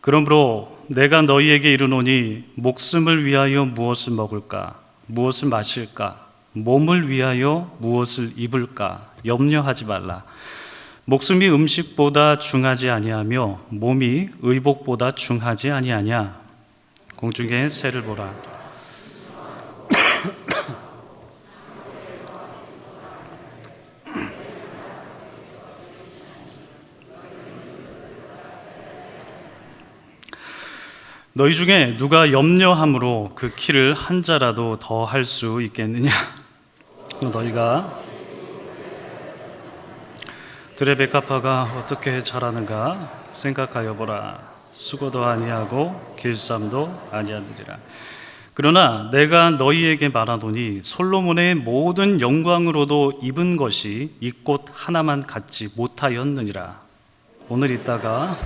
그러므로 내가 너희에게 이르노니 목숨을 위하여 무엇을 먹을까? 무엇을 마실까? 몸을 위하여 무엇을 입을까? 염려하지 말라. 목숨이 음식보다 중하지 아니하며 몸이 의복보다 중하지 아니하냐. 공중의 새를 보라. 너희 중에 누가 염려함으로 그 키를 한 자라도 더 할 수 있겠느냐? 너희가 들의 백합화가 어떻게 자라는가 생각하여 보라. 수고도 아니하고 길쌈도 아니하느니라. 그러나 내가 너희에게 말하노니 솔로몬의 모든 영광으로도 입은 것이 이 꽃 하나만 갖지 못하였느니라. 오늘 있다가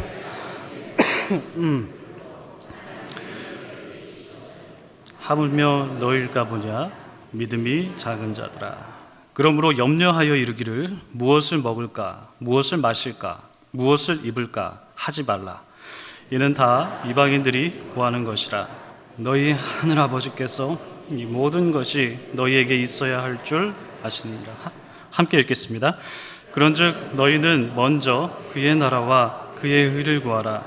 하물며 너희일까 보냐. 믿음이 작은 자들아. 그러므로 염려하여 이르기를 무엇을 먹을까, 무엇을 마실까, 무엇을 입을까 하지 말라. 이는 다 이방인들이 구하는 것이라. 너희 하늘 아버지께서 이 모든 것이 너희에게 있어야 할 줄 아시느니라. 함께 읽겠습니다. 그런즉 너희는 먼저 그의 나라와 그의 의를 구하라.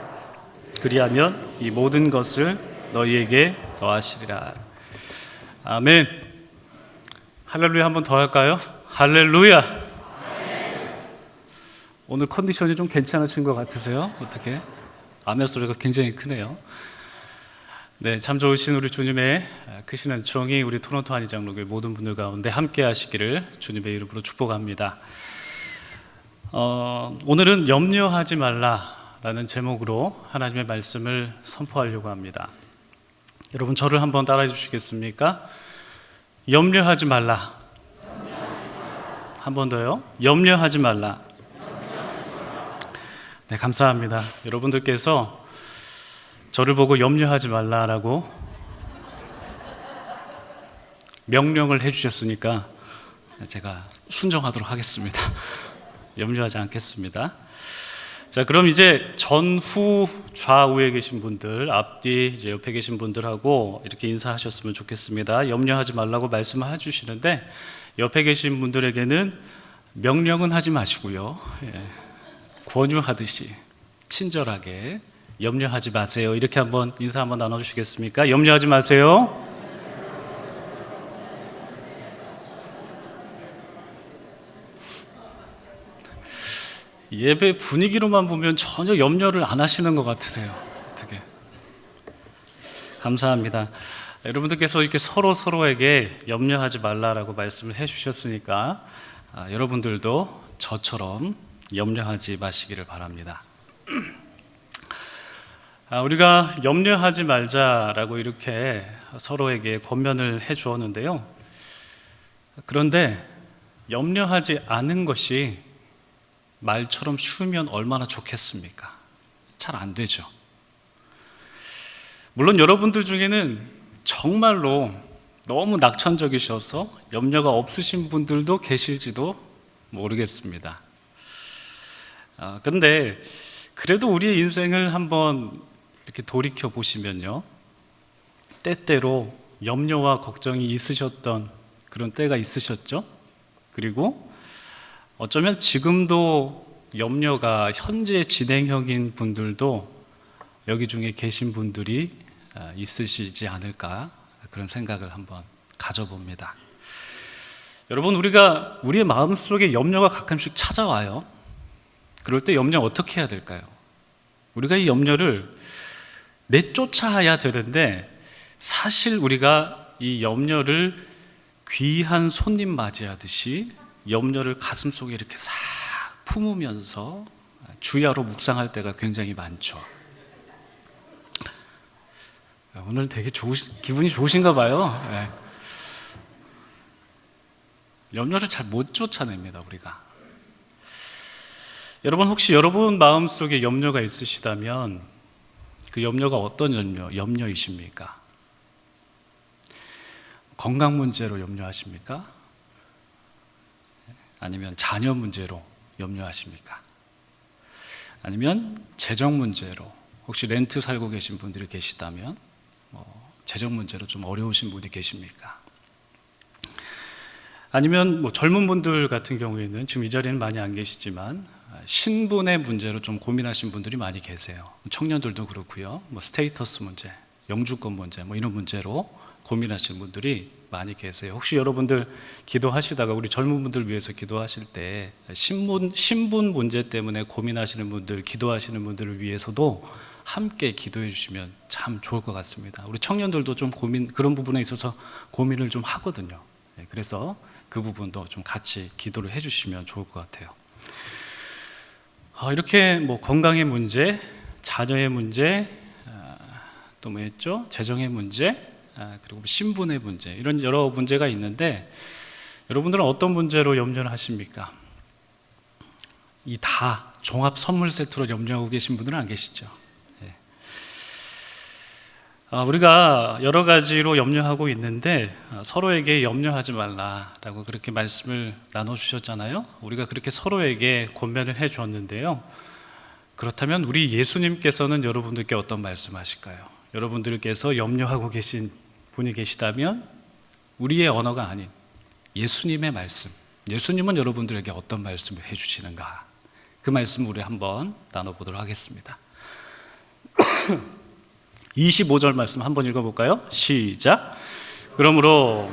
그리하면 이 모든 것을 너희에게 더하시리라. 아멘. 할렐루야 한 번 더 할까요? 할렐루야. 오늘 컨디션이 좀 괜찮으신 것 같으세요? 어떻게? 아멘 소리가 굉장히 크네요. 네, 참 좋으신 우리 주님의 크신 은총이 우리 토론토 한의장로교회 모든 분들 가운데 함께 하시기를 주님의 이름으로 축복합니다. 오늘은 염려하지 말라라는 제목으로 하나님의 말씀을 선포하려고 합니다. 여러분 저를 한번 따라해 주시겠습니까? 염려하지 말라. 한 번 더요. 염려하지 말라. 네, 감사합니다. 여러분들께서 저를 보고 염려하지 말라라고 명령을 해주셨으니까 제가 순종하도록 하겠습니다. 염려하지 않겠습니다. 자, 그럼 이제 전후 좌우에 계신 분들, 앞뒤 이제 옆에 계신 분들하고 이렇게 인사하셨으면 좋겠습니다. 염려하지 말라고 말씀을 해주시는데 옆에 계신 분들에게는 명령은 하지 마시고요. 권유하듯이 친절하게 염려하지 마세요. 이렇게 한번 인사 한번 나눠주시겠습니까? 염려하지 마세요. 예배 분위기로만 보면 전혀 염려를 안 하시는 것 같으세요. 어떻게? 감사합니다. 여러분들께서 이렇게 서로에게 염려하지 말라라고 말씀을 해주셨으니까 여러분들도 저처럼 염려하지 마시기를 바랍니다. 우리가 염려하지 말자라고 이렇게 서로에게 권면을 해 주었는데요. 그런데 염려하지 않은 것이 말처럼 쉬우면 얼마나 좋겠습니까? 잘 안 되죠. 물론 여러분들 중에는 정말로 너무 낙천적이셔서 염려가 없으신 분들도 계실지도 모르겠습니다. 그런데 그래도 우리의 인생을 한번 이렇게 돌이켜 보시면요, 때때로 염려와 걱정이 있으셨던 그런 때가 있으셨죠? 그리고 어쩌면 지금도 염려가 현재 진행형인 분들도 여기 중에 계신 분들이 있으시지 않을까, 그런 생각을 한번 가져봅니다. 여러분, 우리의 마음속에 염려가 가끔씩 찾아와요. 그럴 때 염려 어떻게 해야 될까요? 우리가 이 염려를 내쫓아야 되는데 사실 우리가 이 염려를 귀한 손님 맞이하듯이 염려를 가슴속에 이렇게 싹 품으면서 주야로 묵상할 때가 굉장히 많죠. 오늘 되게 기분이 좋으신가 봐요. 네. 염려를 잘 못 쫓아냅니다, 우리가. 여러분, 혹시 여러분 마음속에 염려가 있으시다면 그 염려가 어떤 염려이십니까? 건강 문제로 염려하십니까? 아니면 자녀 문제로 염려하십니까? 아니면 재정 문제로, 혹시 렌트 살고 계신 분들이 계시다면 재정 문제로 좀 어려우신 분이 계십니까? 아니면 젊은 분들 같은 경우에는 지금 이 자리는 많이 안 계시지만 신분의 문제로 좀 고민하신 분들이 많이 계세요. 청년들도 그렇고요. 스테이터스 문제, 영주권 문제, 이런 문제로 고민하시는 분들이 많이 계세요. 혹시 여러분들 기도하시다가 우리 젊은 분들 위해서 기도하실 때 신분 문제 때문에 고민하시는 분들, 기도하시는 분들을 위해서도 함께 기도해 주시면 참 좋을 것 같습니다. 우리 청년들도 좀 그런 부분에 있어서 고민을 좀 하거든요. 그래서 그 부분도 좀 같이 기도를 해 주시면 좋을 것 같아요. 이렇게 건강의 문제, 자녀의 문제, 또 뭐였죠? 재정의 문제, 그리고 신분의 문제, 이런 여러 문제가 있는데 여러분들은 어떤 문제로 염려를 하십니까? 이 다 종합 선물 세트로 염려하고 계신 분들은 안 계시죠? 우리가 여러 가지로 염려하고 있는데 서로에게 염려하지 말라라고 그렇게 말씀을 나눠주셨잖아요. 우리가 그렇게 서로에게 권면을 해주었는데요. 그렇다면 우리 예수님께서는 여러분들께 어떤 말씀하실까요? 여러분들께서 염려하고 계신 분이 계시다면 우리의 언어가 아닌 예수님의 말씀, 예수님은 여러분들에게 어떤 말씀을 해주시는가, 그 말씀 우리 한번 나눠보도록 하겠습니다. 25절 말씀 한번 읽어볼까요? 시작. 그러므로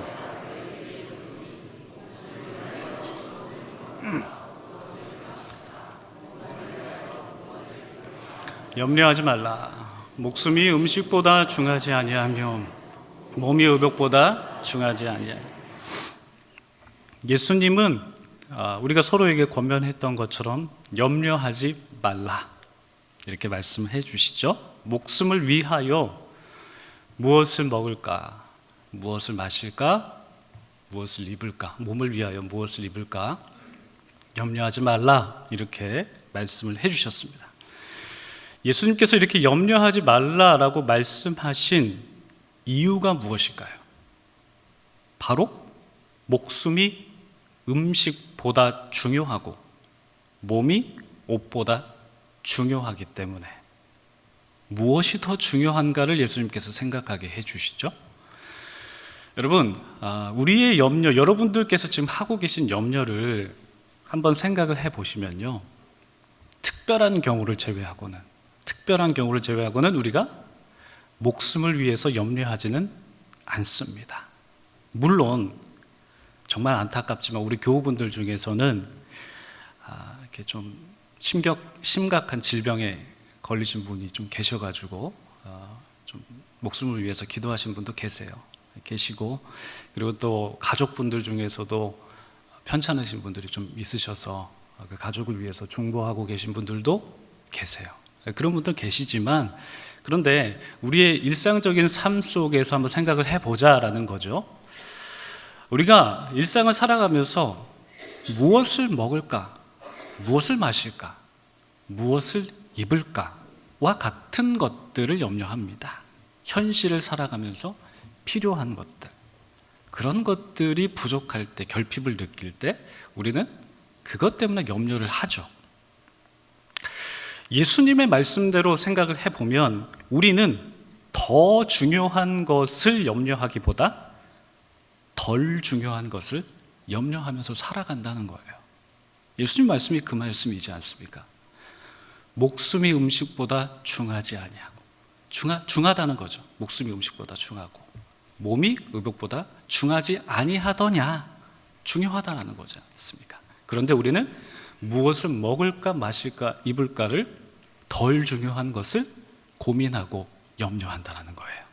염려하지 말라. 목숨이 음식보다 중하지 아니하며 몸이 의복보다 중하지 아니하며. 예수님은 우리가 서로에게 권면했던 것처럼 염려하지 말라 이렇게 말씀해 주시죠. 목숨을 위하여 무엇을 먹을까, 무엇을 마실까, 무엇을 입을까, 몸을 위하여 무엇을 입을까 염려하지 말라 이렇게 말씀을 해 주셨습니다. 예수님께서 이렇게 염려하지 말라라고 말씀하신 이유가 무엇일까요? 바로 목숨이 음식보다 중요하고 몸이 옷보다 중요하기 때문에. 무엇이 더 중요한가를 예수님께서 생각하게 해주시죠. 여러분, 우리의 염려, 여러분들께서 지금 하고 계신 염려를 한번 생각을 해보시면요, 특별한 경우를 제외하고는 우리가 목숨을 위해서 염려하지는 않습니다. 물론 정말 안타깝지만 우리 교우분들 중에서는 이렇게 좀 심각한 질병에 걸리신 분이 좀 계셔가지고 좀 목숨을 위해서 기도하신 분도 계시고, 그리고 또 가족분들 중에서도 편찮으신 분들이 좀 있으셔서 그 가족을 위해서 중보하고 계신 분들도 계세요. 그런 분들 계시지만, 그런데 우리의 일상적인 삶 속에서 한번 생각을 해보자라는 거죠. 우리가 일상을 살아가면서 무엇을 먹을까, 무엇을 마실까, 무엇을 입을까와 같은 것들을 염려합니다. 현실을 살아가면서 필요한 것들, 그런 것들이 부족할 때, 결핍을 느낄 때 우리는 그것 때문에 염려를 하죠. 예수님의 말씀대로 생각을 해보면 우리는 더 중요한 것을 염려하기보다 덜 중요한 것을 염려하면서 살아간다는 거예요. 예수님 말씀이 그 말씀이지 않습니까? 목숨이 음식보다 중하지 아니하고, 중하다는 거죠. 목숨이 음식보다 중하고 몸이 의복보다 중하지 아니하더냐, 중요하다는 거지 않습니까? 그런데 우리는 무엇을 먹을까, 마실까, 입을까를 덜 중요한 것을 고민하고 염려한다는 거예요.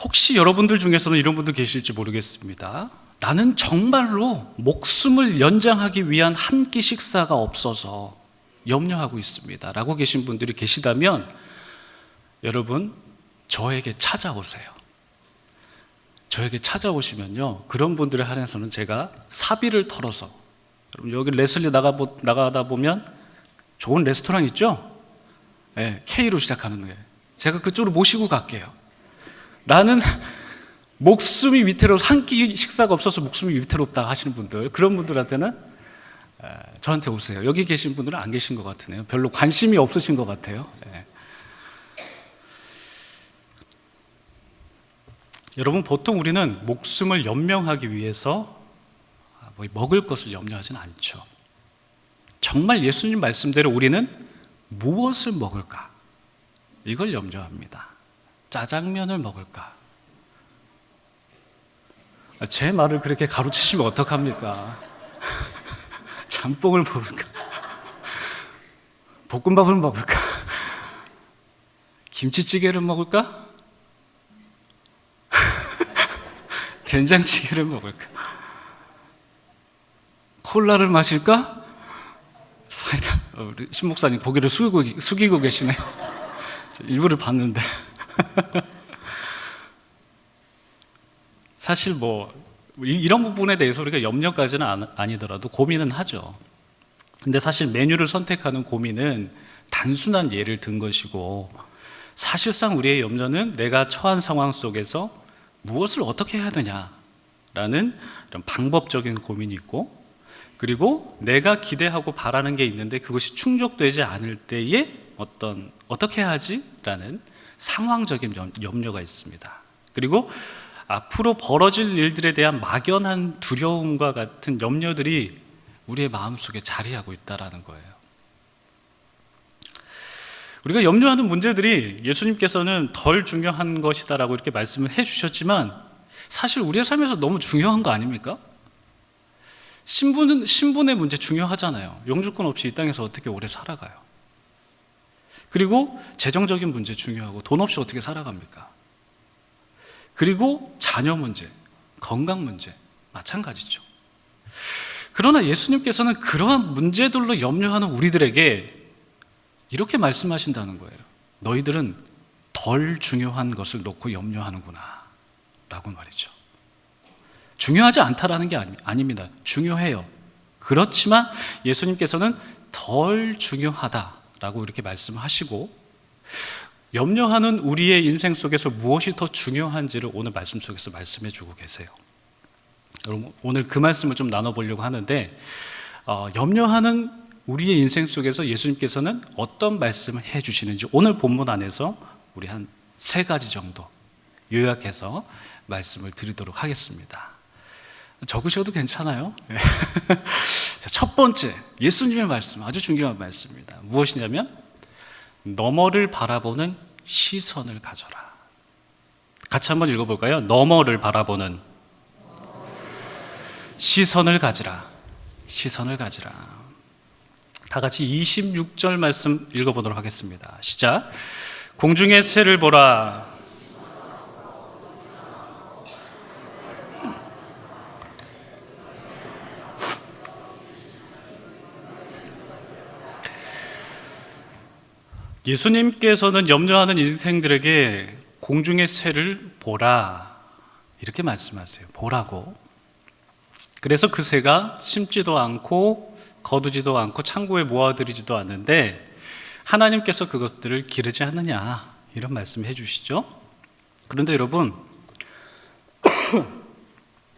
혹시 여러분들 중에서는 이런 분들 계실지 모르겠습니다. 나는 정말로 목숨을 연장하기 위한 한 끼 식사가 없어서 염려하고 있습니다 라고 계신 분들이 계시다면 여러분, 저에게 찾아오세요. 저에게 찾아오시면요, 그런 분들에 한해서는 제가 사비를 털어서, 여러분 여기 레슬리 나가다 보면 좋은 레스토랑 있죠? 네, K로 시작하는 거예요. 제가 그쪽으로 모시고 갈게요. 나는 목숨이 위태로워서 한 끼 식사가 없어서 목숨이 위태롭다 하시는 분들, 그런 분들한테는 저한테 오세요. 여기 계신 분들은 안 계신 것 같으네요. 별로 관심이 없으신 것 같아요. 여러분, 보통 우리는 목숨을 연명하기 위해서 먹을 것을 염려하지는 않죠. 정말 예수님 말씀대로 우리는 무엇을 먹을까? 이걸 염려합니다. 짜장면을 먹을까? 제 말을 그렇게 가로치시면 어떡합니까? 짬뽕을 먹을까? 볶음밥을 먹을까? 김치찌개를 먹을까? 된장찌개를 먹을까? 콜라를 마실까? 사이다. 우리 신 목사님 고개를 숙이고 계시네. 일부를 봤는데. 사실 이런 부분에 대해서 우리가 염려까지는 아니더라도 고민은 하죠. 근데 사실 메뉴를 선택하는 고민은 단순한 예를 든 것이고, 사실상 우리의 염려는 내가 처한 상황 속에서 무엇을 어떻게 해야 되냐라는 이런 방법적인 고민이 있고, 그리고 내가 기대하고 바라는 게 있는데 그것이 충족되지 않을 때에 어떻게 하지? 라는 상황적인 염려가 있습니다. 그리고 앞으로 벌어질 일들에 대한 막연한 두려움과 같은 염려들이 우리의 마음속에 자리하고 있다는 거예요. 우리가 염려하는 문제들이 예수님께서는 덜 중요한 것이다라고 이렇게 말씀을 해주셨지만, 사실 우리의 삶에서 너무 중요한 거 아닙니까? 신분의 문제 중요하잖아요. 영주권 없이 이 땅에서 어떻게 오래 살아가요? 그리고 재정적인 문제 중요하고, 돈 없이 어떻게 살아갑니까? 그리고 자녀 문제, 건강 문제 마찬가지죠. 그러나 예수님께서는 그러한 문제들로 염려하는 우리들에게 이렇게 말씀하신다는 거예요. 너희들은 덜 중요한 것을 놓고 염려하는구나 라고 말이죠. 중요하지 않다라는 게 아닙니다. 중요해요. 그렇지만 예수님께서는 덜 중요하다라고 이렇게 말씀하시고, 염려하는 우리의 인생 속에서 무엇이 더 중요한지를 오늘 말씀 속에서 말씀해 주고 계세요. 여러분, 오늘 그 말씀을 좀 나눠보려고 하는데, 염려하는 우리의 인생 속에서 예수님께서는 어떤 말씀을 해 주시는지 오늘 본문 안에서 우리 한 3가지 정도 요약해서 말씀을 드리도록 하겠습니다. 적으셔도 괜찮아요. 첫 번째, 예수님의 말씀, 아주 중요한 말씀입니다. 무엇이냐면, 너머를 바라보는 시선을 가져라. 같이 한번 읽어볼까요? 너머를 바라보는 시선을 가지라. 시선을 가지라. 다 같이 26절 말씀 읽어보도록 하겠습니다. 시작. 공중의 새를 보라. 예수님께서는 염려하는 인생들에게 공중의 새를 보라 이렇게 말씀하세요. 보라고. 그래서 그 새가 심지도 않고 거두지도 않고 창고에 모아들이지도 않는데 하나님께서 그것들을 기르지 않느냐, 이런 말씀을 해주시죠. 그런데 여러분,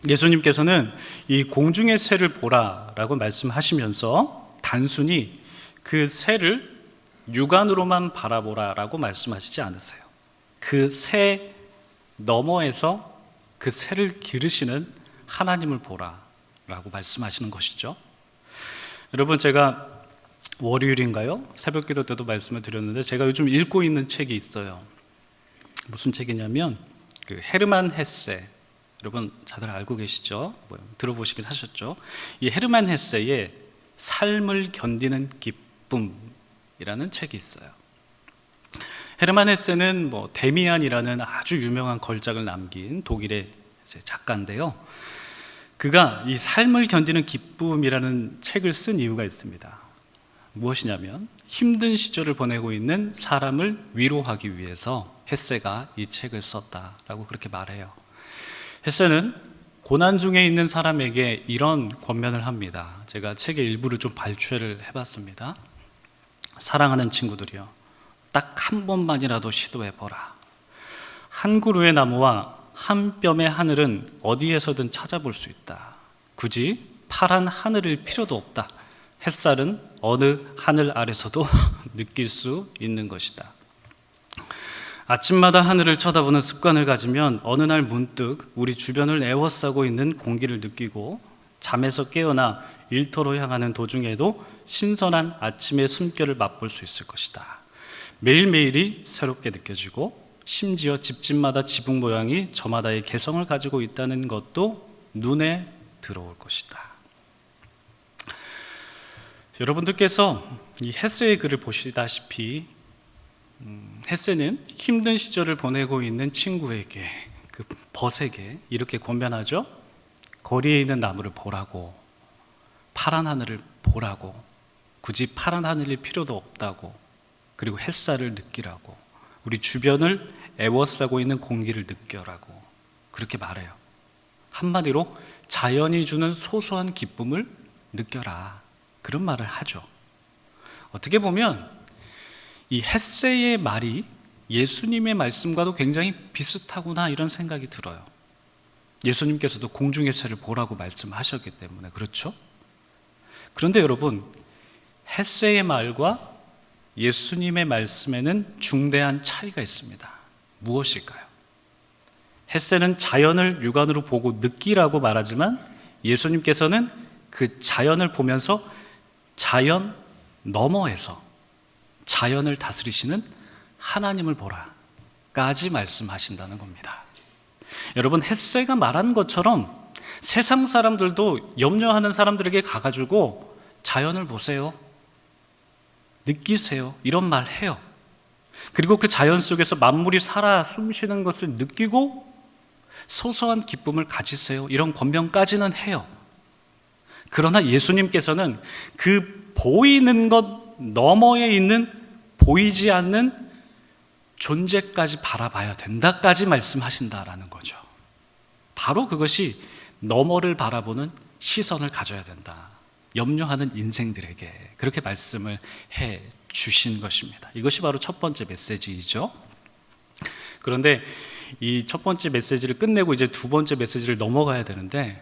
예수님께서는 이 공중의 새를 보라라고 말씀하시면서 단순히 그 새를 육안으로만 바라보라라고 말씀하시지 않으세요. 그 새 너머에서 그 새를 기르시는 하나님을 보라라고 말씀하시는 것이죠. 여러분, 제가 월요일인가요? 새벽기도 때도 말씀을 드렸는데, 제가 요즘 읽고 있는 책이 있어요. 무슨 책이냐면 그 헤르만 헤세, 여러분 다들 알고 계시죠? 들어보시긴 하셨죠? 이 헤르만 헤세의 삶을 견디는 기쁨이라는 책이 있어요. 헤르만 헤세는 데미안이라는 아주 유명한 걸작을 남긴 독일의 작가인데요. 그가 이 삶을 견디는 기쁨이라는 책을 쓴 이유가 있습니다. 무엇이냐면, 힘든 시절을 보내고 있는 사람을 위로하기 위해서 헤세가 이 책을 썼다라고 그렇게 말해요. 헤세는 고난 중에 있는 사람에게 이런 권면을 합니다. 제가 책의 일부를 좀 발췌를 해봤습니다. 사랑하는 친구들이여, 딱 한 번만이라도 시도해보라. 한 그루의 나무와 한 뼘의 하늘은 어디에서든 찾아볼 수 있다. 굳이 파란 하늘일 필요도 없다. 햇살은 어느 하늘 아래서도 느낄 수 있는 것이다. 아침마다 하늘을 쳐다보는 습관을 가지면 어느 날 문득 우리 주변을 에워싸고 있는 공기를 느끼고 잠에서 깨어나 일터로 향하는 도중에도 신선한 아침의 숨결을 맛볼 수 있을 것이다. 매일매일이 새롭게 느껴지고 심지어 집집마다 지붕 모양이 저마다의 개성을 가지고 있다는 것도 눈에 들어올 것이다. 여러분들께서 이 헤세의 글을 보시다시피 헤세는 힘든 시절을 보내고 있는 친구에게, 그 벗에게 이렇게 권면하죠. 거리에 있는 나무를 보라고, 파란 하늘을 보라고, 굳이 파란 하늘일 필요도 없다고, 그리고 햇살을 느끼라고, 우리 주변을 에워싸고 있는 공기를 느껴라고 그렇게 말해요. 한마디로 자연이 주는 소소한 기쁨을 느껴라, 그런 말을 하죠. 어떻게 보면 이 헤세의 말이 예수님의 말씀과도 굉장히 비슷하구나 이런 생각이 들어요. 예수님께서도 공중의 새를 보라고 말씀하셨기 때문에 그렇죠? 그런데 여러분, 헤세의 말과 예수님의 말씀에는 중대한 차이가 있습니다. 무엇일까요? 헤세는 자연을 육안으로 보고 느끼라고 말하지만 예수님께서는 그 자연을 보면서 자연 너머에서 자연을 다스리시는 하나님을 보라까지 말씀하신다는 겁니다. 여러분, 햇세가 말한 것처럼 세상 사람들도 염려하는 사람들에게 가가지고 자연을 보세요, 느끼세요, 이런 말 해요. 그리고 그 자연 속에서 만물이 살아 숨쉬는 것을 느끼고 소소한 기쁨을 가지세요, 이런 권면까지는 해요. 그러나 예수님께서는 그 보이는 것 너머에 있는 보이지 않는 존재까지 바라봐야 된다까지 말씀하신다라는 거죠. 바로 그것이 너머를 바라보는 시선을 가져야 된다, 염려하는 인생들에게 그렇게 말씀을 해 주신 것입니다. 이것이 바로 첫 번째 메시지이죠. 그런데 이 첫 번째 메시지를 끝내고 이제 두 번째 메시지를 넘어가야 되는데,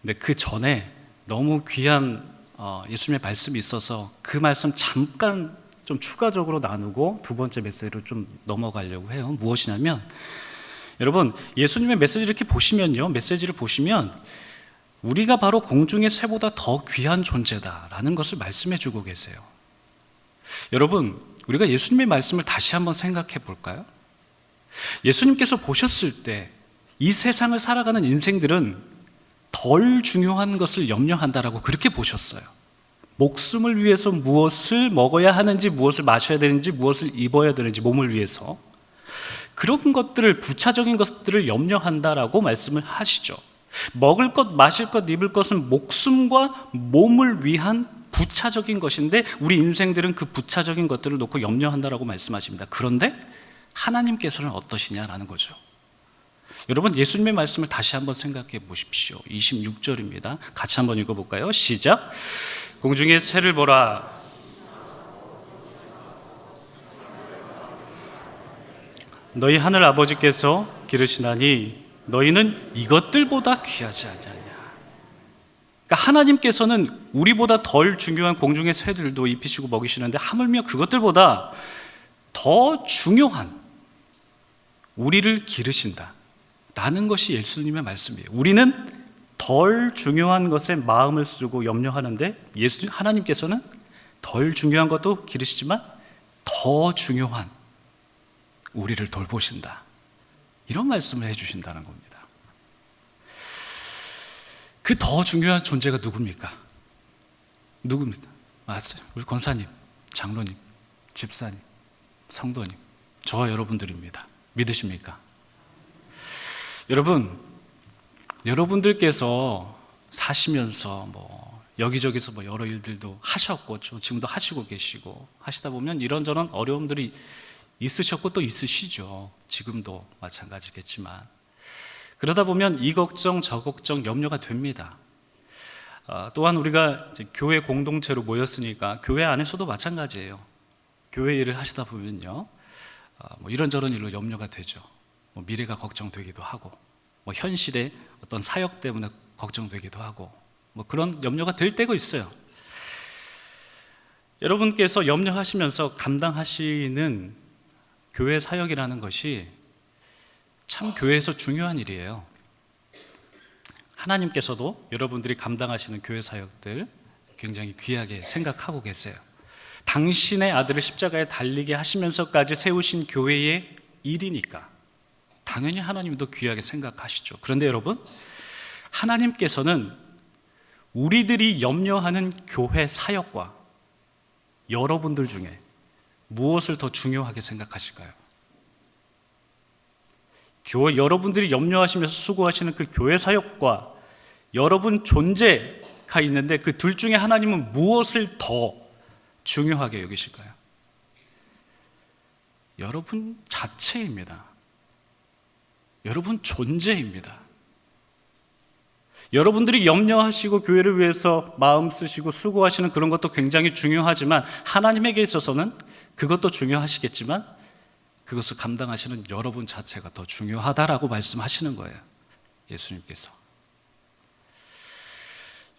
근데 그 전에 너무 귀한 예수님의 말씀이 있어서 그 말씀 잠깐 좀 추가적으로 나누고 두 번째 메시지로 좀 넘어가려고 해요. 무엇이냐면, 여러분, 예수님의 메시지를 이렇게 보시면요, 메시지를 보시면 우리가 바로 공중의 새보다 더 귀한 존재다라는 것을 말씀해 주고 계세요. 여러분, 우리가 예수님의 말씀을 다시 한번 생각해 볼까요? 예수님께서 보셨을 때 이 세상을 살아가는 인생들은 덜 중요한 것을 염려한다라고 그렇게 보셨어요. 목숨을 위해서 무엇을 먹어야 하는지, 무엇을 마셔야 되는지, 무엇을 입어야 되는지, 몸을 위해서 그런 것들을, 부차적인 것들을 염려한다라고 말씀을 하시죠. 먹을 것, 마실 것, 입을 것은 목숨과 몸을 위한 부차적인 것인데 우리 인생들은 그 부차적인 것들을 놓고 염려한다라고 말씀하십니다. 그런데 하나님께서는 어떠시냐라는 거죠. 여러분, 예수님의 말씀을 다시 한번 생각해 보십시오. 26절입니다. 같이 한번 읽어볼까요? 시작. 공중의 새를 보라. 너희 하늘 아버지께서 기르시나니 너희는 이것들보다 귀하지 않느냐. 그러니까 하나님께서는 우리보다 덜 중요한 공중의 새들도 입히시고 먹이시는데 하물며 그것들보다 더 중요한 우리를 기르신다 라는 것이 예수님의 말씀이에요. 우리는 덜 중요한 것에 마음을 쓰고 염려하는데 하나님께서는 덜 중요한 것도 기르시지만 더 중요한 우리를 돌보신다, 이런 말씀을 해주신다는 겁니다. 그 더 중요한 존재가 누굽니까? 누굽니까? 맞아요. 우리 권사님, 장로님, 집사님, 성도님, 저와 여러분들입니다. 믿으십니까? 여러분, 여러분들께서 사시면서 여기저기서 여러 일들도 하셨고 지금도 하시고 계시고 하시다 보면 이런저런 어려움들이 있으셨고 또 있으시죠. 지금도 마찬가지겠지만 그러다 보면 이 걱정 저 걱정 염려가 됩니다. 또한 우리가 이제 교회 공동체로 모였으니까 교회 안에서도 마찬가지예요. 교회 일을 하시다 보면요, 이런저런 일로 염려가 되죠. 미래가 걱정되기도 하고 현실의 어떤 사역 때문에 걱정되기도 하고 그런 염려가 될 때가 있어요. 여러분께서 염려하시면서 감당하시는 교회 사역이라는 것이 참 교회에서 중요한 일이에요. 하나님께서도 여러분들이 감당하시는 교회 사역들 굉장히 귀하게 생각하고 계세요. 당신의 아들을 십자가에 달리게 하시면서까지 세우신 교회의 일이니까 당연히 하나님도 귀하게 생각하시죠. 그런데 여러분, 하나님께서는 우리들이 염려하는 교회 사역과 여러분들 중에 무엇을 더 중요하게 생각하실까요? 여러분들이 염려하시면서 수고하시는 그 교회 사역과 여러분 존재가 있는데 그 둘 중에 하나님은 무엇을 더 중요하게 여기실까요? 여러분 자체입니다. 여러분 존재입니다. 여러분들이 염려하시고 교회를 위해서 마음 쓰시고 수고하시는 그런 것도 굉장히 중요하지만 하나님에게 있어서는 그것도 중요하시겠지만 그것을 감당하시는 여러분 자체가 더 중요하다라고 말씀하시는 거예요. 예수님께서.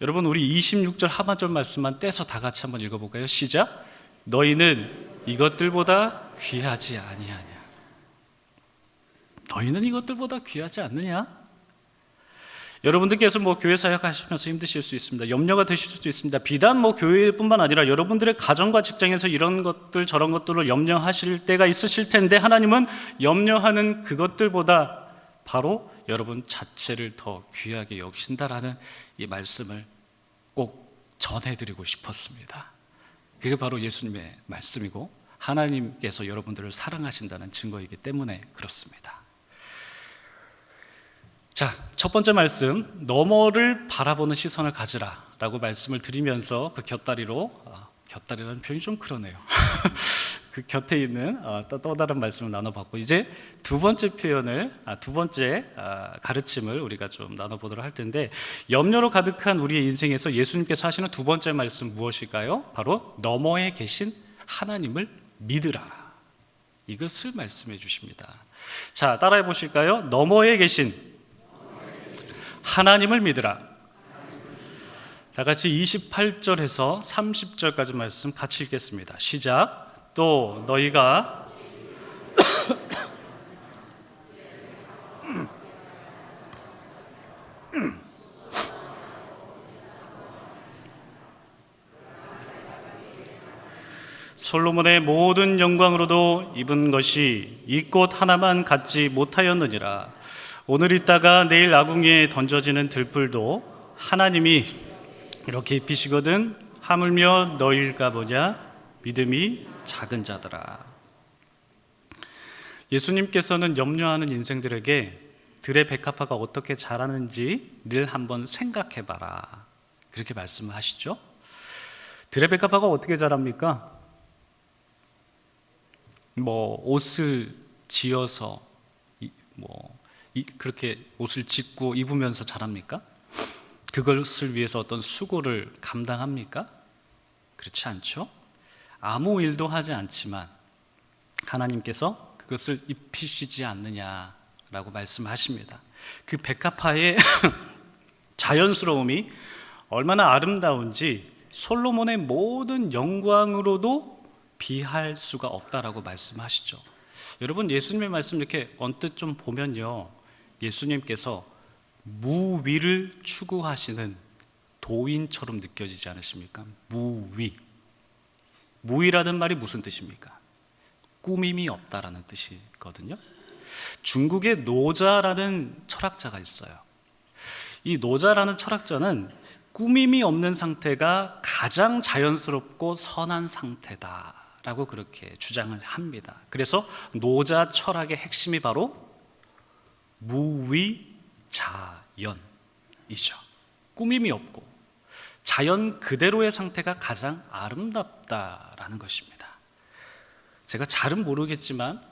여러분, 우리 26절 하반절 말씀만 떼서 다 같이 한번 읽어볼까요? 시작. 너희는 이것들보다 귀하지 아니하냐. 너희는 이것들보다 귀하지 않느냐? 여러분들께서 교회 사역하시면서 힘드실 수 있습니다. 염려가 되실 수도 있습니다. 비단 교회일 뿐만 아니라 여러분들의 가정과 직장에서 이런 것들 저런 것들을 염려하실 때가 있으실 텐데 하나님은 염려하는 그것들보다 바로 여러분 자체를 더 귀하게 여기신다라는 이 말씀을 꼭 전해드리고 싶었습니다. 그게 바로 예수님의 말씀이고 하나님께서 여러분들을 사랑하신다는 증거이기 때문에 그렇습니다. 자, 첫 번째 말씀, 너머를 바라보는 시선을 가지라 라고 말씀을 드리면서 그 곁다리라는 표현이 좀 그러네요. 그 곁에 있는 또 다른 말씀을 나눠봤고 이제 두 번째 가르침을 우리가 좀 나눠보도록 할 텐데 염려로 가득한 우리의 인생에서 예수님께서 하시는 두 번째 말씀 무엇일까요? 바로 너머에 계신 하나님을 믿으라. 이것을 말씀해 주십니다. 자, 따라해 보실까요? 너머에 계신 하나님을 믿으라. 다 같이 28절에서 30절까지 말씀 같이 읽겠습니다. 시작. 또 너희가 솔로몬의 모든 영광으로도 입은 것이 이 꽃 하나만 갖지 못하였느니라. 오늘 있다가 내일 아궁이에 던져지는 들풀도 하나님이 이렇게 입히시거든 하물며 너희일까 보냐 믿음이 작은 자들아. 예수님께서는 염려하는 인생들에게 들의 백합화가 어떻게 자라는지를 한번 생각해봐라 그렇게 말씀을 하시죠. 들의 백합화가 어떻게 자랍니까? 옷을 지어서 그렇게 옷을 짓고 입으면서 자랍니까? 그것을 위해서 어떤 수고를 감당합니까? 그렇지 않죠? 아무 일도 하지 않지만 하나님께서 그것을 입히시지 않느냐라고 말씀하십니다. 그 백합화의 자연스러움이 얼마나 아름다운지 솔로몬의 모든 영광으로도 비할 수가 없다라고 말씀하시죠. 여러분, 예수님의 말씀 이렇게 언뜻 좀 보면요, 예수님께서 무위를 추구하시는 도인처럼 느껴지지 않으십니까? 무위라는 말이 무슨 뜻입니까? 꾸밈이 없다라는 뜻이거든요. 중국의 노자라는 철학자가 있어요. 이 노자라는 철학자는 꾸밈이 없는 상태가 가장 자연스럽고 선한 상태다라고 그렇게 주장을 합니다. 그래서 노자 철학의 핵심이 바로 무위자연이죠. 꾸밈이 없고 자연 그대로의 상태가 가장 아름답다라는 것입니다. 제가 잘은 모르겠지만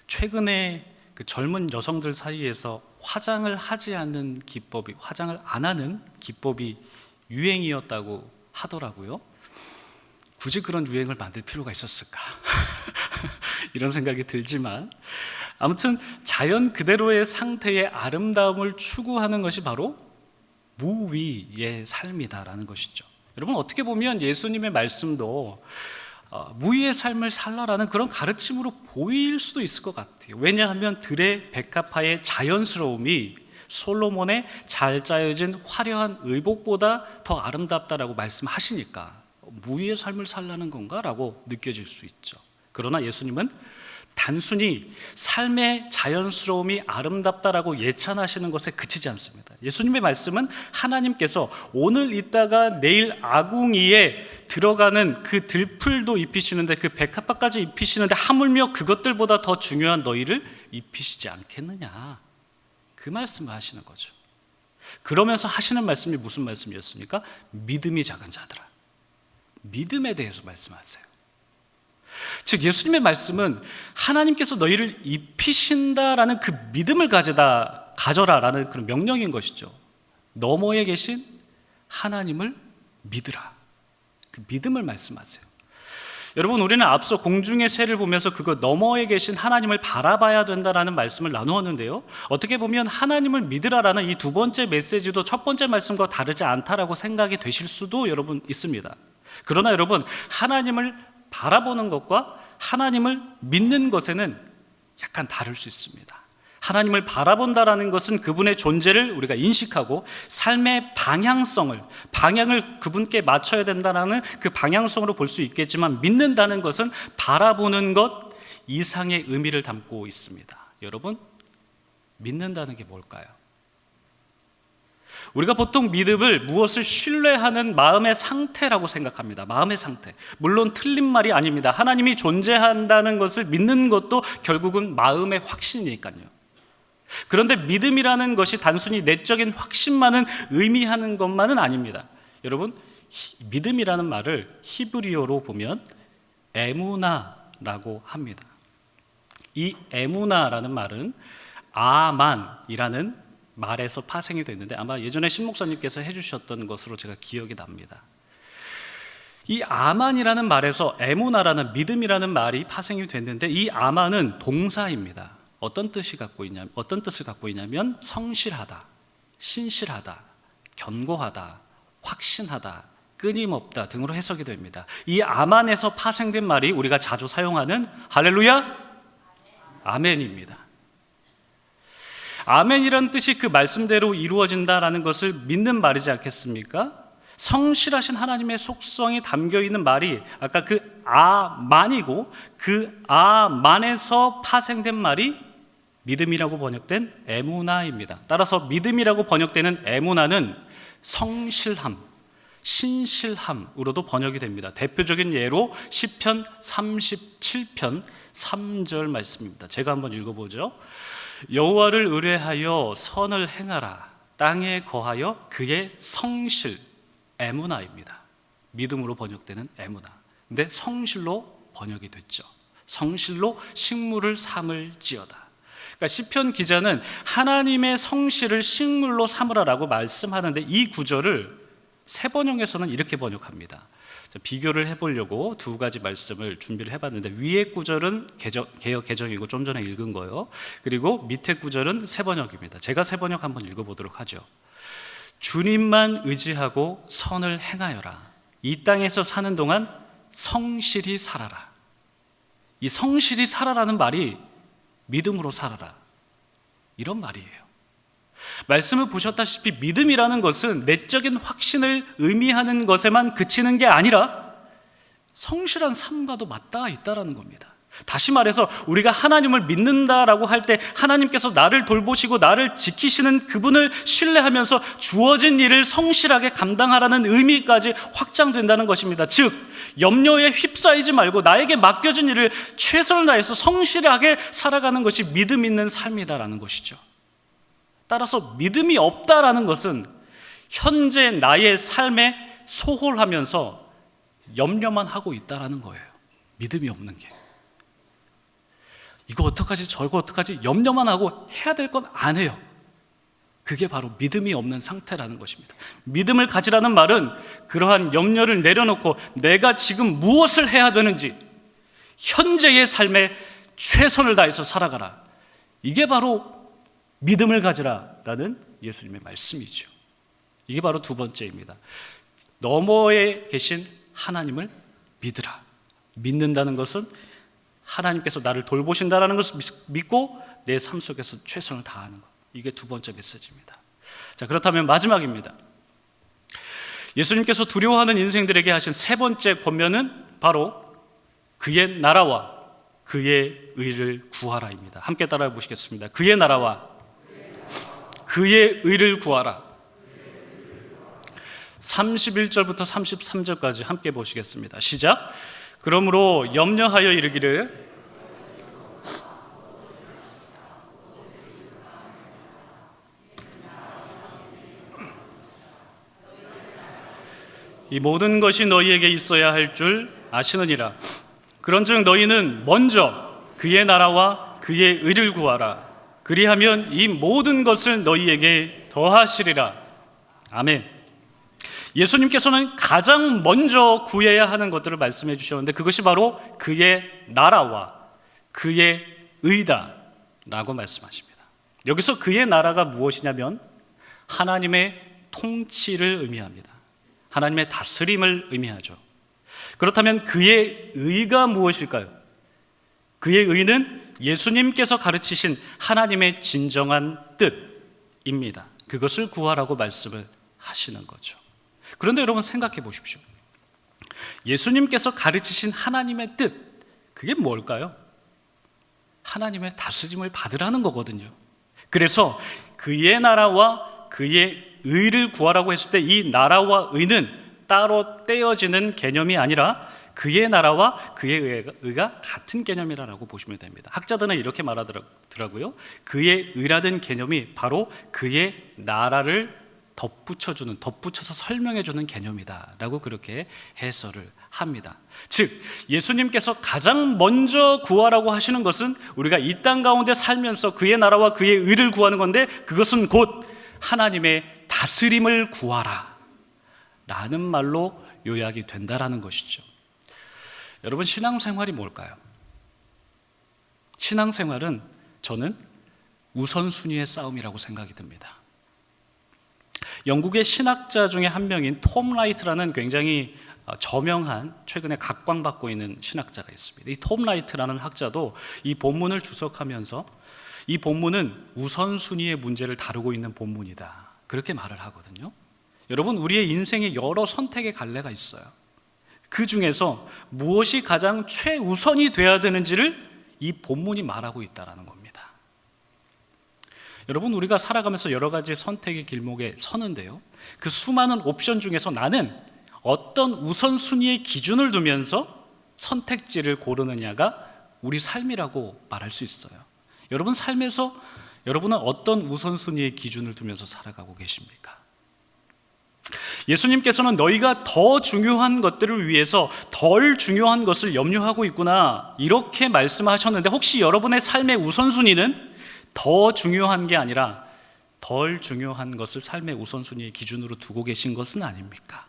최근에 그 젊은 여성들 사이에서 화장을 안 하는 기법이 유행이었다고 하더라고요. 굳이 그런 유행을 만들 필요가 있었을까? 이런 생각이 들지만 아무튼 자연 그대로의 상태의 아름다움을 추구하는 것이 바로 무위의 삶이다라는 것이죠. 여러분, 어떻게 보면 예수님의 말씀도 무의의 삶을 살라라는 그런 가르침으로 보일 수도 있을 것 같아요. 왜냐하면 들의 백합화의 자연스러움이 솔로몬의 잘 짜여진 화려한 의복보다 더 아름답다라고 말씀하시니까 무의의 삶을 살라는 건가라고 느껴질 수 있죠. 그러나 예수님은 단순히 삶의 자연스러움이 아름답다라고 예찬하시는 것에 그치지 않습니다. 예수님의 말씀은 하나님께서 오늘 있다가 내일 아궁이에 들어가는 그 들풀도 입히시는데 그 백합화까지 입히시는데 하물며 그것들보다 더 중요한 너희를 입히시지 않겠느냐, 그 말씀을 하시는 거죠. 그러면서 하시는 말씀이 무슨 말씀이었습니까? 믿음이 작은 자들아, 믿음에 대해서 말씀하세요. 즉 예수님의 말씀은 하나님께서 너희를 입히신다라는 그 믿음을 가져라라는 그런 명령인 것이죠. 너머에 계신 하나님을 믿으라, 그 믿음을 말씀하세요. 여러분, 우리는 앞서 공중의 새를 보면서 그거 너머에 계신 하나님을 바라봐야 된다라는 말씀을 나누었는데요, 어떻게 보면 하나님을 믿으라라는 이 두 번째 메시지도 첫 번째 말씀과 다르지 않다라고 생각이 되실 수도 여러분 있습니다. 그러나 여러분, 하나님을 바라보는 것과 하나님을 믿는 것에는 약간 다를 수 있습니다. 하나님을 바라본다라는 것은 그분의 존재를 우리가 인식하고 삶의 방향을 그분께 맞춰야 된다는 그 방향성으로 볼 수 있겠지만, 믿는다는 것은 바라보는 것 이상의 의미를 담고 있습니다. 여러분, 믿는다는 게 뭘까요? 우리가 보통 믿음을 무엇을 신뢰하는 마음의 상태라고 생각합니다. 마음의 상태. 물론 틀린 말이 아닙니다. 하나님이 존재한다는 것을 믿는 것도 결국은 마음의 확신이니까요. 그런데 믿음이라는 것이 단순히 내적인 확신만은 의미하는 것만은 아닙니다. 여러분, 믿음이라는 말을 히브리어로 보면 에무나라고 합니다. 이 에무나라는 말은 아만이라는 말에서 파생이 됐는데, 아마 예전에 신 목사님께서 해주셨던 것으로 제가 기억이 납니다. 이 아만이라는 말에서 에무나라는 믿음이라는 말이 파생이 됐는데, 이 아만은 동사입니다. 어떤 뜻을 갖고 있냐면 성실하다, 신실하다, 견고하다, 확신하다, 끊임없다 등으로 해석이 됩니다. 이 아만에서 파생된 말이 우리가 자주 사용하는 할렐루야, 아멘입니다. 아멘이라는 뜻이 그 말씀대로 이루어진다라는 것을 믿는 말이지 않겠습니까? 성실하신 하나님의 속성이 담겨있는 말이 아까 그 아만이고, 그 아만에서 파생된 말이 믿음이라고 번역된 에무나입니다. 따라서 믿음이라고 번역되는 에무나는 성실함, 신실함으로도 번역이 됩니다. 대표적인 예로 시편 37편 3절 말씀입니다. 제가 한번 읽어보죠. 여호와를 의뢰하여 선을 행하라, 땅에 거하여 그의 성실, 에무나입니다. 믿음으로 번역되는 에무나. 근데 성실로 번역이 됐죠. 성실로 식물을 삼을지어다. 그러니까 시편 기자는 하나님의 성실을 식물로 삼으라라고 말씀하는데, 이 구절을 새 번역에서는 이렇게 번역합니다. 비교를 해보려고 두 가지 말씀을 준비를 해봤는데, 위에 구절은 개역 개정이고 좀 전에 읽은 거예요. 그리고 밑에 구절은 새 번역입니다. 제가 새 번역 한번 읽어보도록 하죠. 주님만 의지하고 선을 행하여라. 이 땅에서 사는 동안 성실히 살아라. 이 성실히 살아라는 말이 믿음으로 살아라, 이런 말이에요. 말씀을 보셨다시피 믿음이라는 것은 내적인 확신을 의미하는 것에만 그치는 게 아니라 성실한 삶과도 맞닿아 있다는 겁니다. 다시 말해서 우리가 하나님을 믿는다라고 할 때 하나님께서 나를 돌보시고 나를 지키시는 그분을 신뢰하면서 주어진 일을 성실하게 감당하라는 의미까지 확장된다는 것입니다. 즉 염려에 휩싸이지 말고 나에게 맡겨진 일을 최선을 다해서 성실하게 살아가는 것이 믿음 있는 삶이다라는 것이죠. 따라서 믿음이 없다라는 것은 현재 나의 삶에 소홀하면서 염려만 하고 있다라는 거예요. 믿음이 없는 게. 이거 어떡하지 저거 어떡하지 염려만 하고 해야 될 건 안 해요. 그게 바로 믿음이 없는 상태라는 것입니다. 믿음을 가지라는 말은 그러한 염려를 내려놓고 내가 지금 무엇을 해야 되는지 현재의 삶에 최선을 다해서 살아가라. 이게 바로 믿음을 가지라라는 예수님의 말씀이죠. 이게 바로 두 번째입니다. 너머에 계신 하나님을 믿으라. 믿는다는 것은 하나님께서 나를 돌보신다는 것을 믿고 내 삶 속에서 최선을 다하는 것. 이게 두 번째 메시지입니다. 자, 그렇다면 마지막입니다. 예수님께서 두려워하는 인생들에게 하신 세 번째 권면은 바로 그의 나라와 그의 의를 구하라입니다. 함께 따라해 보시겠습니다. 그의 나라와 그의 의를 구하라. 31절부터 33절까지 함께 보시겠습니다. 시작. 그러므로 염려하여 이르기를 이 모든 것이 너희에게 있어야 할 줄 아시느니라. 그런즉 너희는 먼저 그의 나라와 그의 의를 구하라. 그리하면 이 모든 것을 너희에게 더하시리라. 아멘. 예수님께서는 가장 먼저 구해야 하는 것들을 말씀해 주셨는데 그것이 바로 그의 나라와 그의 의다라고 말씀하십니다. 여기서 그의 나라가 무엇이냐면 하나님의 통치를 의미합니다. 하나님의 다스림을 의미하죠. 그렇다면 그의 의가 무엇일까요? 그의 의는 예수님께서 가르치신 하나님의 진정한 뜻입니다. 그것을 구하라고 말씀을 하시는 거죠. 그런데 여러분 생각해 보십시오. 예수님께서 가르치신 하나님의 뜻, 그게 뭘까요? 하나님의 다스림을 받으라는 거거든요. 그래서 그의 나라와 그의 의를 구하라고 했을 때 이 나라와 의는 따로 떼어지는 개념이 아니라 그의 나라와 그의 의가 같은 개념이라고 보시면 됩니다. 학자들은 이렇게 말하더라고요. 그의 의라는 개념이 바로 그의 나라를 덧붙여서 설명해주는 개념이다라고 그렇게 해설을 합니다. 즉 예수님께서 가장 먼저 구하라고 하시는 것은 우리가 이 땅 가운데 살면서 그의 나라와 그의 의를 구하는 건데 그것은 곧 하나님의 다스림을 구하라 라는 말로 요약이 된다라는 것이죠. 여러분 신앙생활이 뭘까요? 신앙생활은 저는 우선순위의 싸움이라고 생각이 듭니다. 영국의 신학자 중에 한 명인 톰 라이트라는 굉장히 저명한 최근에 각광받고 있는 신학자가 있습니다. 이 톰 라이트라는 학자도 이 본문을 주석하면서 이 본문은 우선순위의 문제를 다루고 있는 본문이다 그렇게 말을 하거든요. 여러분 우리의 인생에 여러 선택의 갈래가 있어요. 그 중에서 무엇이 가장 최우선이 돼야 되는지를 이 본문이 말하고 있다는 겁니다. 여러분 우리가 살아가면서 여러 가지 선택의 길목에 서는데요, 그 수많은 옵션 중에서 나는 어떤 우선순위의 기준을 두면서 선택지를 고르느냐가 우리 삶이라고 말할 수 있어요. 여러분 삶에서 여러분은 어떤 우선순위의 기준을 두면서 살아가고 계십니까? 예수님께서는 너희가 더 중요한 것들을 위해서 덜 중요한 것을 염려하고 있구나 이렇게 말씀하셨는데 혹시 여러분의 삶의 우선순위는 더 중요한 게 아니라 덜 중요한 것을 삶의 우선순위의 기준으로 두고 계신 것은 아닙니까?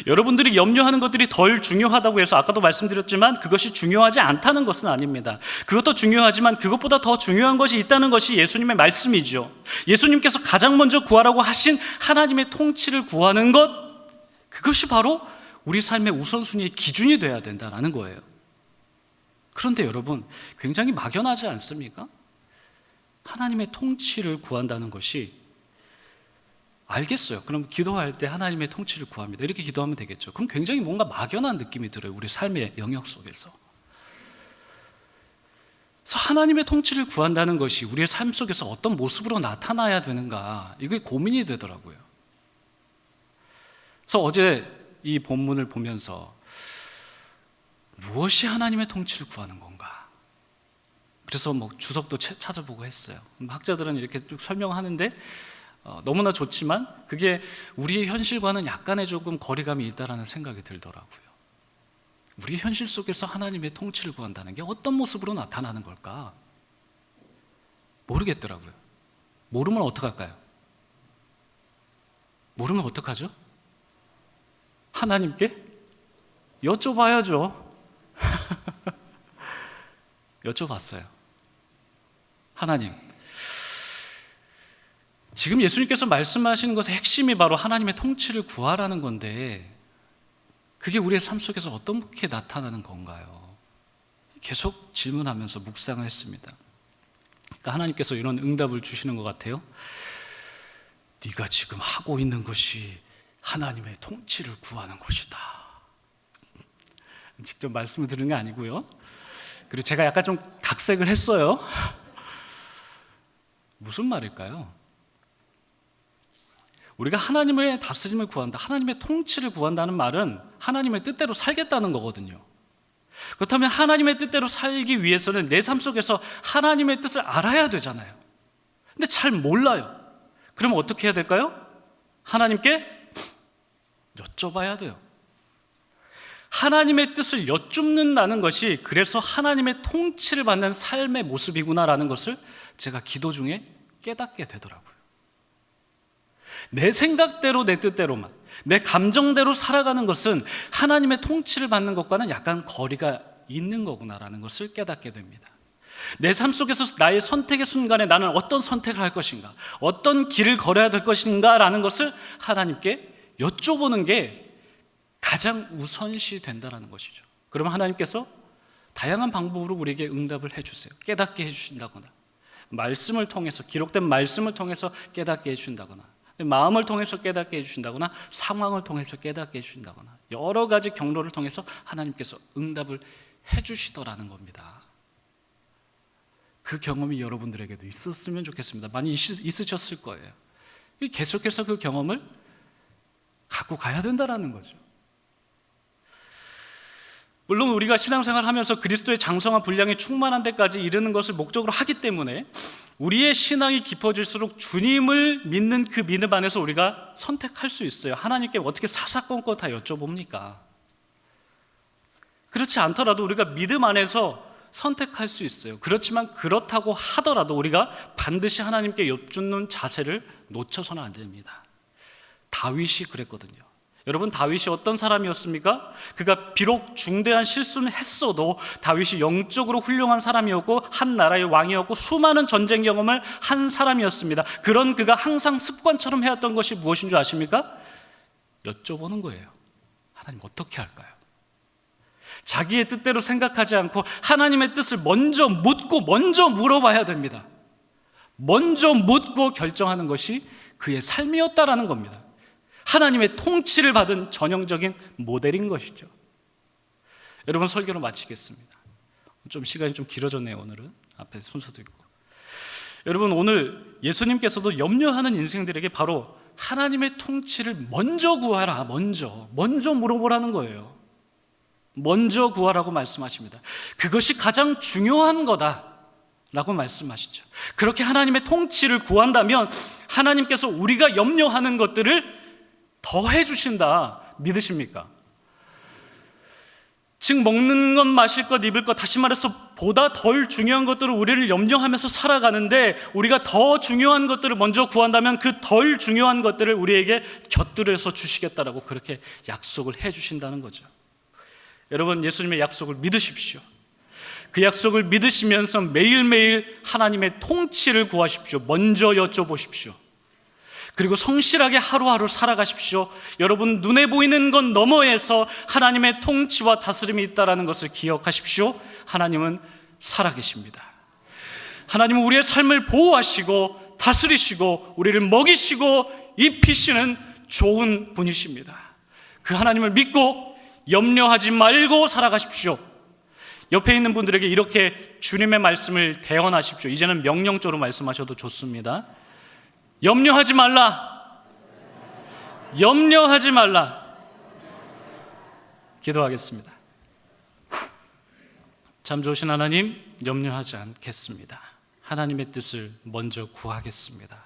여러분들이 염려하는 것들이 덜 중요하다고 해서 아까도 말씀드렸지만 그것이 중요하지 않다는 것은 아닙니다. 그것도 중요하지만 그것보다 더 중요한 것이 있다는 것이 예수님의 말씀이죠. 예수님께서 가장 먼저 구하라고 하신 하나님의 통치를 구하는 것, 그것이 바로 우리 삶의 우선순위의 기준이 돼야 된다는 거예요. 그런데 여러분 굉장히 막연하지 않습니까? 하나님의 통치를 구한다는 것이 알겠어요. 그럼 기도할 때 하나님의 통치를 구합니다. 이렇게 기도하면 되겠죠. 그럼 굉장히 뭔가 막연한 느낌이 들어요. 우리 삶의 영역 속에서. 그래서 하나님의 통치를 구한다는 것이 우리의 삶 속에서 어떤 모습으로 나타나야 되는가 이게 고민이 되더라고요. 그래서 어제 이 본문을 보면서 무엇이 하나님의 통치를 구하는 건가? 그래서 뭐 주석도 찾아보고 했어요. 학자들은 이렇게 쭉 설명하는데 너무나 좋지만 그게 우리의 현실과는 약간의 조금 거리감이 있다라는 생각이 들더라고요. 우리 현실 속에서 하나님의 통치를 구한다는 게 어떤 모습으로 나타나는 걸까? 모르겠더라고요. 모르면 어떡할까요? 모르면 어떡하죠? 하나님께 여쭤봐야죠. 여쭤봤어요. 하나님, 지금 예수님께서 말씀하시는 것의 핵심이 바로 하나님의 통치를 구하라는 건데 그게 우리의 삶 속에서 어떻게 나타나는 건가요? 계속 질문하면서 묵상을 했습니다. 그러니까 하나님께서 이런 응답을 주시는 것 같아요. 네가 지금 하고 있는 것이 하나님의 통치를 구하는 것이다. 직접 말씀을 드리는 게 아니고요. 그리고 제가 약간 좀 각색을 했어요. 무슨 말일까요? 우리가 하나님의 다스림을 구한다, 하나님의 통치를 구한다는 말은 하나님의 뜻대로 살겠다는 거거든요. 그렇다면 하나님의 뜻대로 살기 위해서는 내 삶 속에서 하나님의 뜻을 알아야 되잖아요. 근데 잘 몰라요. 그러면 어떻게 해야 될까요? 하나님께 여쭤봐야 돼요. 하나님의 뜻을 여쭙는다는 것이 그래서 하나님의 통치를 받는 삶의 모습이구나라는 것을 제가 기도 중에 깨닫게 되더라고요. 내 생각대로 내 뜻대로만 내 감정대로 살아가는 것은 하나님의 통치를 받는 것과는 약간 거리가 있는 거구나라는 것을 깨닫게 됩니다. 내 삶 속에서 나의 선택의 순간에 나는 어떤 선택을 할 것인가, 어떤 길을 걸어야 될 것인가 라는 것을 하나님께 여쭤보는 게 가장 우선시 된다는 것이죠. 그러면 하나님께서 다양한 방법으로 우리에게 응답을 해주세요. 깨닫게 해주신다거나, 말씀을 통해서, 기록된 말씀을 통해서 깨닫게 해주신다거나, 마음을 통해서 깨닫게 해주신다거나, 상황을 통해서 깨닫게 해주신다거나, 여러 가지 경로를 통해서 하나님께서 응답을 해주시더라는 겁니다. 그 경험이 여러분들에게도 있었으면 좋겠습니다. 많이 있으셨을 거예요. 계속해서 그 경험을 갖고 가야 된다는 거죠. 물론 우리가 신앙생활을 하면서 그리스도의 장성한 분량에 충만한 데까지 이르는 것을 목적으로 하기 때문에 우리의 신앙이 깊어질수록 주님을 믿는 그 믿음 안에서 우리가 선택할 수 있어요. 하나님께 어떻게 사사건건 다 여쭤봅니까? 그렇지 않더라도 우리가 믿음 안에서 선택할 수 있어요. 그렇지만 그렇다고 하더라도 우리가 반드시 하나님께 여쭙는 자세를 놓쳐서는 안 됩니다. 다윗이 그랬거든요. 여러분, 다윗이 어떤 사람이었습니까? 그가 비록 중대한 실수는 했어도 다윗이 영적으로 훌륭한 사람이었고 한 나라의 왕이었고 수많은 전쟁 경험을 한 사람이었습니다. 그런 그가 항상 습관처럼 해왔던 것이 무엇인 줄 아십니까? 여쭤보는 거예요. 하나님 어떻게 할까요? 자기의 뜻대로 생각하지 않고 하나님의 뜻을 먼저 묻고 먼저 물어봐야 됩니다. 먼저 묻고 결정하는 것이 그의 삶이었다라는 겁니다. 하나님의 통치를 받은 전형적인 모델인 것이죠. 여러분, 설교를 마치겠습니다. 좀 시간이 좀 길어졌네요. 오늘은 앞에 순서도 있고. 여러분, 오늘 예수님께서도 염려하는 인생들에게 바로 하나님의 통치를 먼저 구하라. 먼저 물어보라는 거예요. 먼저 구하라고 말씀하십니다. 그것이 가장 중요한 거다라고 말씀하시죠. 그렇게 하나님의 통치를 구한다면 하나님께서 우리가 염려하는 것들을 더 해주신다. 믿으십니까? 즉 먹는 것, 마실 것, 입을 것, 다시 말해서 보다 덜 중요한 것들을 우리를 염려하면서 살아가는데 우리가 더 중요한 것들을 먼저 구한다면 그 덜 중요한 것들을 우리에게 곁들여서 주시겠다라고 그렇게 약속을 해주신다는 거죠. 여러분, 예수님의 약속을 믿으십시오. 그 약속을 믿으시면서 매일매일 하나님의 통치를 구하십시오. 먼저 여쭤보십시오. 그리고 성실하게 하루하루 살아가십시오. 여러분, 눈에 보이는 것 너머에서 하나님의 통치와 다스림이 있다는 것을 기억하십시오. 하나님은 살아계십니다. 하나님은 우리의 삶을 보호하시고 다스리시고 우리를 먹이시고 입히시는 좋은 분이십니다. 그 하나님을 믿고 염려하지 말고 살아가십시오. 옆에 있는 분들에게 이렇게 주님의 말씀을 대언하십시오. 이제는 명령조로 말씀하셔도 좋습니다. 염려하지 말라. 염려하지 말라. 기도하겠습니다. 참 좋으신 하나님, 염려하지 않겠습니다. 하나님의 뜻을 먼저 구하겠습니다.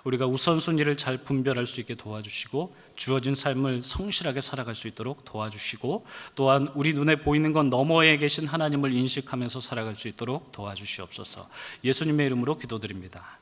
우리가 우선순위를 잘 분별할 수 있게 도와주시고 주어진 삶을 성실하게 살아갈 수 있도록 도와주시고 또한 우리 눈에 보이는 건 너머에 계신 하나님을 인식하면서 살아갈 수 있도록 도와주시옵소서. 예수님의 이름으로 기도드립니다.